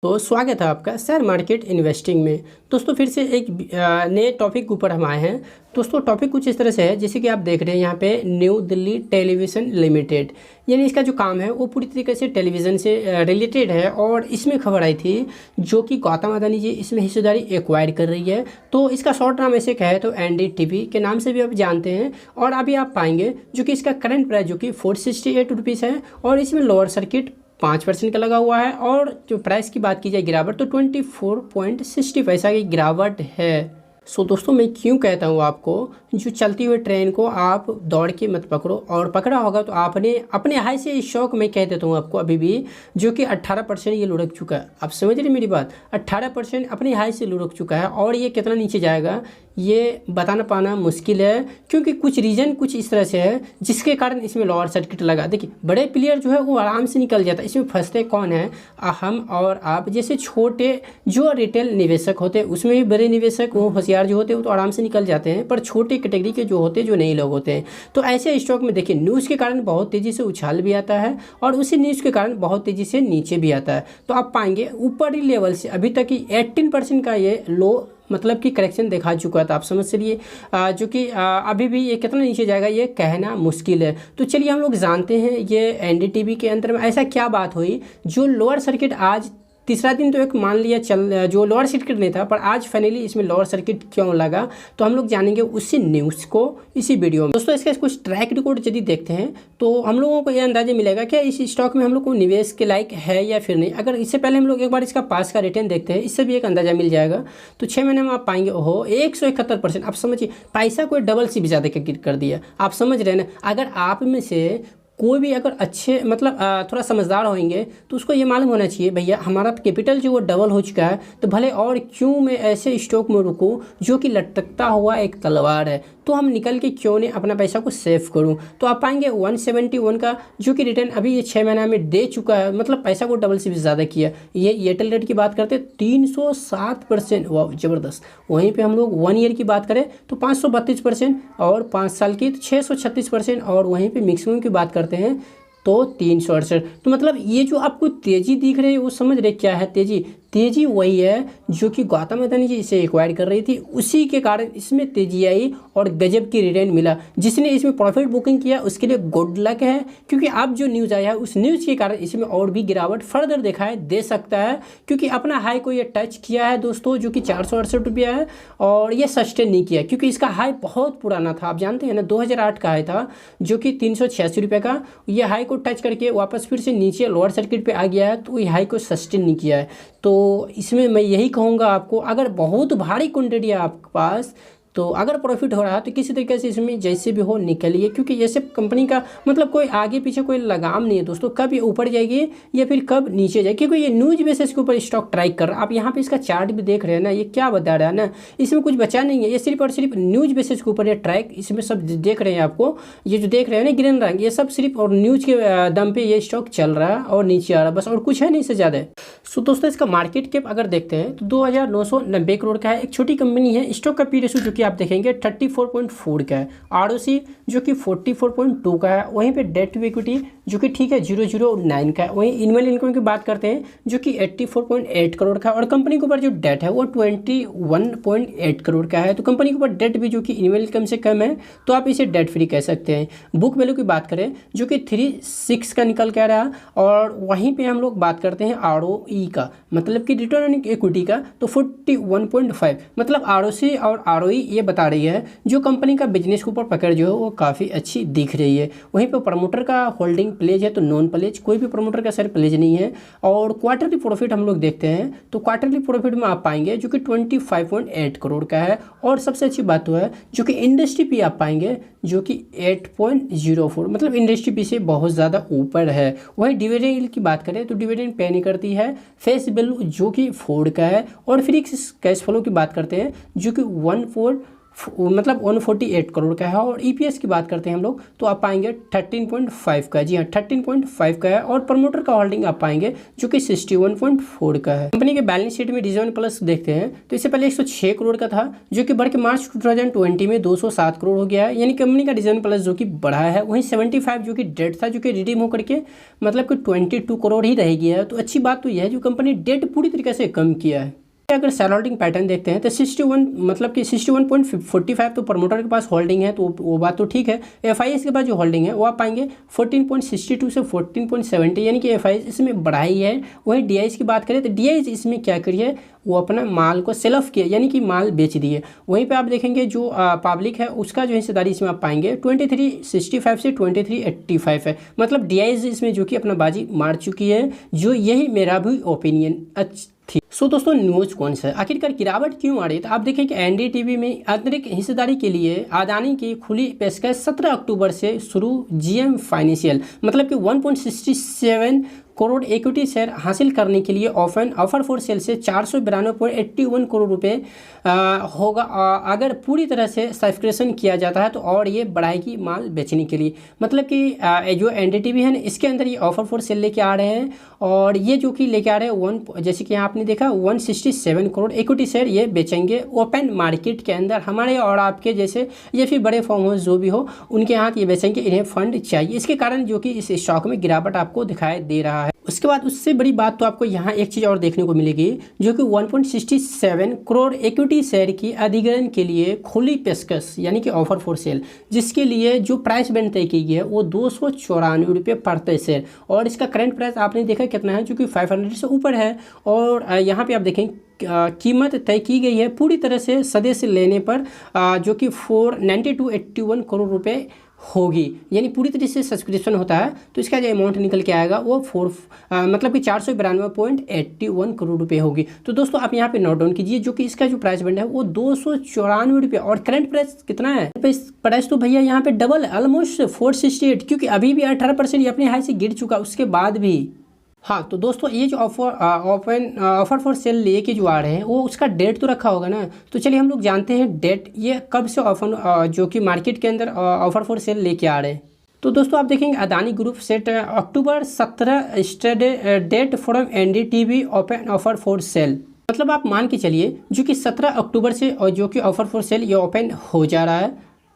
तो स्वागत है आपका शेयर मार्केट इन्वेस्टिंग में। दोस्तों फिर से एक नए टॉपिक के ऊपर हम आए हैं। दोस्तों टॉपिक कुछ इस तरह से है, जैसे कि आप देख रहे हैं यहाँ पे न्यू दिल्ली टेलीविज़न लिमिटेड, यानी इसका जो काम है वो पूरी तरीके से टेलीविज़न से रिलेटेड है। और इसमें खबर आई थी जो कि गौतम अदानी जी इसमें हिस्सेदारी एक्वायर कर रही है। तो इसका शॉर्ट नाम ऐसे कहे तो NDTV के नाम से भी आप जानते हैं। और अभी आप पाएंगे जो कि इसका करंट प्राइस जो कि 468 रुपीज़ है, और इसमें लोअर सर्किट 5% का लगा हुआ है। और जो प्राइस की बात की जाए गिरावट तो 24.60 पैसा की गिरावट है। सो दोस्तों मैं क्यों कहता हूँ आपको, जो चलती हुई ट्रेन को आप दौड़ के मत पकड़ो, और पकड़ा होगा तो आपने अपने हाई से इस शौक में कह देता हूँ आपको अभी भी, जो कि 18% ये लुढ़क चुका है। आप समझ रहे मेरी बात, 18% अपने हाई से लुढ़क चुका है। और ये कितना नीचे जाएगा ये बताना पाना मुश्किल है, क्योंकि कुछ रीज़न कुछ इस तरह से है जिसके कारण इसमें लोअर सर्किट लगा। देखिए बड़े प्लेयर जो है वो आराम से निकल जाता है, इसमें फंसते कौन है, हम और आप जैसे छोटे जो रिटेल निवेशक होते हैं, उसमें भी बड़े निवेशक वो होशियार जो होते हैं वो तो आराम से निकल जाते हैं, पर छोटे कैटेगरी के जो होते हैं, जो नए लोग होते हैं, तो ऐसे स्टॉक में देखिए न्यूज़ के कारण बहुत तेज़ी से उछाल भी आता है, और उसी न्यूज़ के कारण बहुत तेज़ी से नीचे भी आता है। तो आप पाएंगे ऊपरी लेवल से अभी तक ही 18% का ये लो मतलब कि करेक्शन दिखा चुका था। आप समझ चलिए जो कि अभी भी ये कितना नीचे जाएगा ये कहना मुश्किल है। तो चलिए हम लोग जानते हैं ये NDTV के अंदर में ऐसा क्या बात हुई जो लोअर सर्किट आज तीसरा दिन तो एक मान लिया जो लोअर सर्किट नहीं था, पर आज फाइनली इसमें लोअर सर्किट क्यों लगा, तो हम लोग जानेंगे उसी न्यूज़ को इसी वीडियो में। दोस्तों इसका कुछ ट्रैक रिकॉर्ड यदि देखते हैं तो हम लोगों को ये अंदाजा मिलेगा कि इस स्टॉक में हम लोग को निवेश के लायक है या फिर नहीं। अगर इससे पहले हम लोग एक बार इसका पास का रिटर्न देखते हैं, इससे भी एक अंदाजा मिल जाएगा। तो 6 महीने में आप पाएंगे ओहो 171%। आप समझिए पैसा कोई डबल से भी ज़्यादा कर दिया। आप समझ रहे हैं ना। अगर आप में से कोई भी अगर अच्छे मतलब थोड़ा समझदार होंगे तो उसको ये मालूम होना चाहिए भैया हमारा कैपिटल जो वो डबल हो चुका है, तो भले और क्यों मैं ऐसे स्टॉक में रुकूं जो कि लटकता हुआ एक तलवार है, तो हम निकल के क्यों नहीं अपना पैसा को सेव करूं। तो आप पाएंगे 171 का जो कि रिटर्न अभी ये 6 महीना में दे चुका है, मतलब पैसा को डबल से भी ज़्यादा किया। ये एयरटेल रेट की बात करते हैं 307%, वाह ज़बरदस्त। वहीं पे हम लोग 1 ईयर की बात करें तो 532%, और 5 साल की तो 636%, और वहीं पे मैक्सिमम की बात करते हैं तो 368। तो मतलब ये जो आपको तेज़ी दिख रही है वो समझ रहे क्या है तेज़ी वही है जो कि गौतम अदानी जी इसे एक्वायर कर रही थी, उसी के कारण इसमें तेज़ी आई और गजब की रिटर्न मिला। जिसने इसमें प्रॉफिट बुकिंग किया उसके लिए गुड लक है, क्योंकि अब जो न्यूज़ आया है उस न्यूज़ के कारण इसमें और भी गिरावट फर्दर दिखाई दे सकता है, क्योंकि अपना हाई को ये टच किया है दोस्तों जो कि 468 रुपया है, और ये सस्टेन नहीं किया क्योंकि इसका हाई बहुत पुराना था। आप जानते हैं ना 2008 का हाई था जो कि 386 रुपये का। ये हाई को टच करके वापस फिर से नीचे लोअर सर्किट पे आ गया है, तो ये हाई को सस्टेन नहीं किया है। तो इसमें मैं यही कहूँगा आपको, अगर बहुत भारी क्वांटिटी है आपके पास तो अगर प्रॉफिट हो रहा है तो किसी तरीके से इसमें जैसे भी हो निकलिए, क्योंकि ये सब कंपनी का मतलब कोई आगे पीछे कोई लगाम नहीं है दोस्तों, कब ये ऊपर जाएगी या फिर कब नीचे जाएगी, क्योंकि ये न्यूज़ बेसिस के ऊपर स्टॉक ट्राइक कर रहा है। आप यहाँ पे इसका चार्ट भी देख रहे हैं ना, ये क्या बता रहा है ना, इसमें कुछ बचा नहीं है। ये सिर्फ और सिर्फ न्यूज़ बेसिस के ऊपर ये ट्रैक इसमें सब देख रहे हैं आपको, ये जो देख रहे हैं ना ग्रीन रंग, ये सब सिर्फ और न्यूज़ के दम पे ये स्टॉक चल रहा है और नीचे आ रहा है, बस और कुछ है नहीं से ज़्यादा। सो दोस्तों इसका मार्केट कैप अगर देखते हैं तो 2990 करोड़ का है। एक छोटी कंपनी है। स्टॉक का पी रेशो जो कि आप देखेंगे 34.4 का है। ROC जो कि 44.2 का है। वहीं पे डेट टू इक्विटी जो कि ठीक है 009 का है। वहीं इनवेल इनकम की बात करते हैं जो कि 84.8 करोड़ का है, और कंपनी के ऊपर जो डेट है वो 21.8 करोड़ का है। तो कंपनी के ऊपर डेट भी जो कि इनवेल इनकम से कम है, तो आप इसे डेट फ्री कह सकते हैं। बुक वैल्यू की बात करें जो कि 36 का निकल के आ रहा, और वहीं पे हम लोग बात करते हैं ROE का, मतलब कि रिटर्न ऑन इक्विटी का, तो 41.5, मतलब ROC और ROE ये बता रही है जो कंपनी का बिजनेस के ऊपर पकड़ जो है वो काफ़ी अच्छी दिख रही है। वहीं पर प्रमोटर का होल्डिंग प्लेज है तो नॉन प्लेज, कोई भी प्रमोटर का शेयर प्लेज नहीं है। और क्वार्टरली प्रॉफिट हम लोग देखते हैं तो क्वार्टरली प्रॉफिट में आप पाएंगे जो कि 25.8 करोड़ का है। और सबसे अच्छी बात तो है जो कि इंडस्ट्री पी आप पाएंगे जो कि 8.04, मतलब इंडस्ट्री पी से बहुत ज़्यादा ऊपर है। वहीं डिविडेंड की बात करें तो डिविडेंड पे नहीं करती है। फेस वैल्यू जो कि 4 का है, और फ्री कैश फ्लो की बात करते हैं जो कि मतलब 148 करोड़ का है। और EPS की बात करते हैं हम लोग तो आप पाएंगे 13.5 का, जी हाँ 13.5 का है। और प्रमोटर का होल्डिंग आप पाएंगे जो कि 61.4 का है। कंपनी के बैलेंस शीट में डिजिटल प्लस देखते हैं तो इससे पहले 106 करोड़ का था जो कि बढ़ के मार्च 2020 में 207 करोड़ हो गया है, यानी कंपनी का डिजिटल प्लस जो कि बढ़ा है। वहीं 75 जो कि डेट था जो कि रिडीम होकर के मतलब कि 22 करोड़ ही रह गया है। तो अच्छी बात तो यह है जो कंपनी डेट पूरी तरीके से कम किया है। अगर शेयर होल्डिंग पैटर्न देखते हैं तो 61 मतलब कि 61.45 तो प्रमोटर के पास होल्डिंग है, तो वो बात तो ठीक है। FIS के पास जो होल्डिंग है वो आप पाएंगे 14.62 से 14.70, यानी कि FIS इसमें बढ़ाई है। वहीं DIS की बात करें तो DIS इसमें क्या करी है, वो अपना माल को सेल ऑफ किया, यानी कि माल बेच दिए। वहीं पे आप देखेंगे जो पब्लिक है उसका जो हिस्सेदारी इसमें आप पाएंगे 2365 से 2385 है, मतलब DIS इसमें जो कि अपना बाजी मार चुकी है। जो यही मेरा भी ओपिनियन थी। सो दोस्तों न्यूज़ कौन सा है, आखिरकार गिरावट क्यों आ रही है? तो आप देखें कि NDTV में अतिरिक्त हिस्सेदारी के लिए अदानी की खुली पेशकश 17 अक्टूबर से शुरू। GM फाइनेंशियल मतलब कि 1.67 करोड़ इक्विटी शेयर हासिल करने के लिए ओपन ऑफर फॉर सेल से 492.81 करोड़ रुपए होगा अगर पूरी तरह से सब्सक्रिप्शन किया जाता है तो, और ये बढ़ाएगी माल बेचने के लिए। मतलब कि जो NDTV है ना इसके अंदर ये ऑफर फॉर सेल लेके आ रहे हैं, और ये जो कि लेके आ रहे हैं जैसे कि यहाँ आपने देखा 167 करोड़ इक्विटी शेयर ये बेचेंगे ओपन मार्केट के अंदर। हमारे और आपके जैसे या फिर बड़े फॉर्म हाउस जो भी हो उनके हाथ ये बेचेंगे, इन्हें फंड चाहिए। इसके कारण जो कि इस स्टॉक में गिरावट आपको दिखाई दे रहा है। उसके बाद उससे बड़ी बात तो आपको यहाँ एक चीज़ और देखने को मिलेगी जो कि 1.67 करोड़ इक्विटी शेयर की अधिग्रहण के लिए खुली पेशकश यानी कि ऑफर फॉर सेल, जिसके लिए जो प्राइस बैंड तय की गई है वो 294 रुपये प्रति शेयर। और इसका करंट प्राइस आपने देखा कितना है, जो कि 500 से ऊपर है। और यहाँ पे आप देखें कीमत तय की गई है पूरी तरह से सदस्य लेने पर जो कि 492.81 करोड़ रुपये होगी, यानी पूरी तरीके से सब्सक्रिप्शन होता है तो इसका जो अमाउंट निकल के आएगा वो मतलब कि 492.81 करोड़ रुपए होगी। तो दोस्तों आप यहाँ पे नोट डाउन कीजिए जो कि इसका जो प्राइस बैंड है वो 294 रुपये। और करंट प्राइस कितना है, प्राइस तो भैया यहाँ पे डबल ऑलमोस्ट 468, क्योंकि अभी भी 18% ये अपने हाई से गिर चुका उसके बाद भी। हाँ तो दोस्तों ये जो ऑफर फॉर सेल लेके जो आ रहे हैं वो उसका डेट तो रखा होगा ना, तो चलिए हम लोग जानते हैं डेट ये कब से ऑफर जो कि मार्केट के अंदर ऑफर फॉर सेल लेके आ रहे हैं। तो दोस्तों आप देखेंगे Adani group set October 17 study date from NDTV open offer for sale, मतलब आप मान के चलिए जो कि 17 अक्टूबर से और जो कि ऑफर फॉर सेल ये ओपन हो जा रहा है।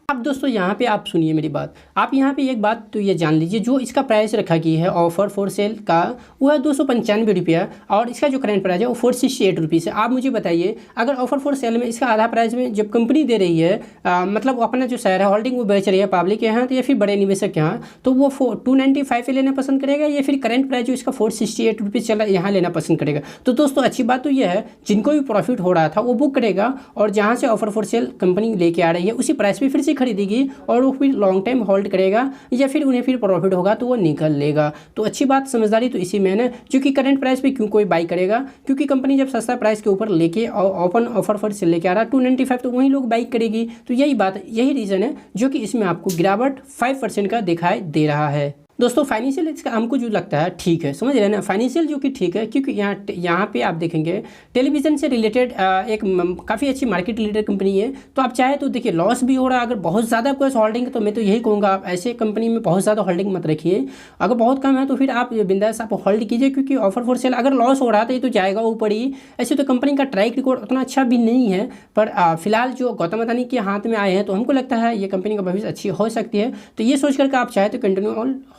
अब दोस्तों यहाँ पे आप सुनिए मेरी बात, आप यहाँ पे एक बात तो ये जान लीजिए जो इसका प्राइस रखा गया है ऑफर फॉर सेल का वो है 295 रुपया, और इसका जो करंट प्राइस है वो 468 रुपीज़ है। आप मुझे बताइए अगर ऑफर फॉर सेल में इसका आधा प्राइस में जब कंपनी दे रही है मतलब वो अपना जो शेयर है होल्डिंग वो बेच रही है पब्लिक के यहाँ तो या फिर बड़े निवेशक के यहाँ, तो वो 295 पे लेना पसंद करेगा या फिर करंट प्राइस जो इसका 468 रुपीज़ चला यहाँ लेना पसंद करेगा। तो दोस्तों अच्छी बात तो यह है जिनको भी प्रॉफिट हो रहा था वो बुक करेगा, और जहाँ से ऑफर फॉर सेल कंपनी लेके आ रही है उसी प्राइस पर फिर से खरीदेगी और वो फिर लॉन्ग टाइम होल्ड करेगा, या फिर उन्हें फिर प्रॉफिट होगा तो वो निकल लेगा। तो अच्छी बात समझदारी तो इसी में है, जो कि करंट प्राइस पे क्यों कोई बाई करेगा, क्योंकि कंपनी जब सस्ता प्राइस के ऊपर लेके ओपन ऑफर फॉर सेल लेके आ रहा है 295 तो वही लोग बाई करेगी। तो यही बात यही रीज़न है जो कि इसमें आपको गिरावट 5% का दिखाई दे रहा है। दोस्तों फाइनेंशियल इसका हमको जो लगता है ठीक है, समझ रहे हैं ना, फाइनेंशियल जो कि ठीक है, क्योंकि यहाँ पे आप देखेंगे टेलीविज़न से रिलेटेड एक काफ़ी अच्छी मार्केट लीडर कंपनी है। तो आप चाहे तो देखिए लॉस भी हो रहा है, अगर बहुत ज़्यादा कोई होल्डिंग है तो मैं तो यही कहूँगा आप ऐसे कंपनी में बहुत ज़्यादा होल्डिंग मत रखिए। अगर बहुत कम है तो फिर आप बिंदास आप होल्ड कीजिए, क्योंकि ऑफर फॉर सेल अगर लॉस हो रहा है तो ये तो जाएगा ऊपर ही। ऐसे तो कंपनी का ट्रैक रिकॉर्ड उतना अच्छा भी नहीं है, पर फिलहाल जो गौतम अदानी के हाथ में आए हैं तो हमको लगता है ये कंपनी का भविष्य अच्छी हो सकती है। तो ये सोच करके आप चाहे तो कंटिन्यू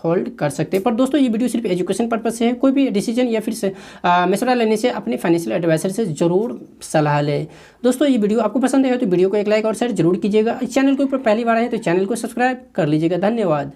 होल्ड कर सकते हैं। पर दोस्तों ये वीडियो सिर्फ एजुकेशन पर्पस से है, कोई भी डिसीजन या फिर मशवरा लेने से अपने फाइनेंशियल एडवाइजर से जरूर सलाह लें। दोस्तों ये वीडियो आपको पसंद है तो वीडियो को एक लाइक और शेयर जरूर कीजिएगा। इस चैनल के ऊपर पहली बार आए तो चैनल को सब्सक्राइब कर लीजिएगा। धन्यवाद।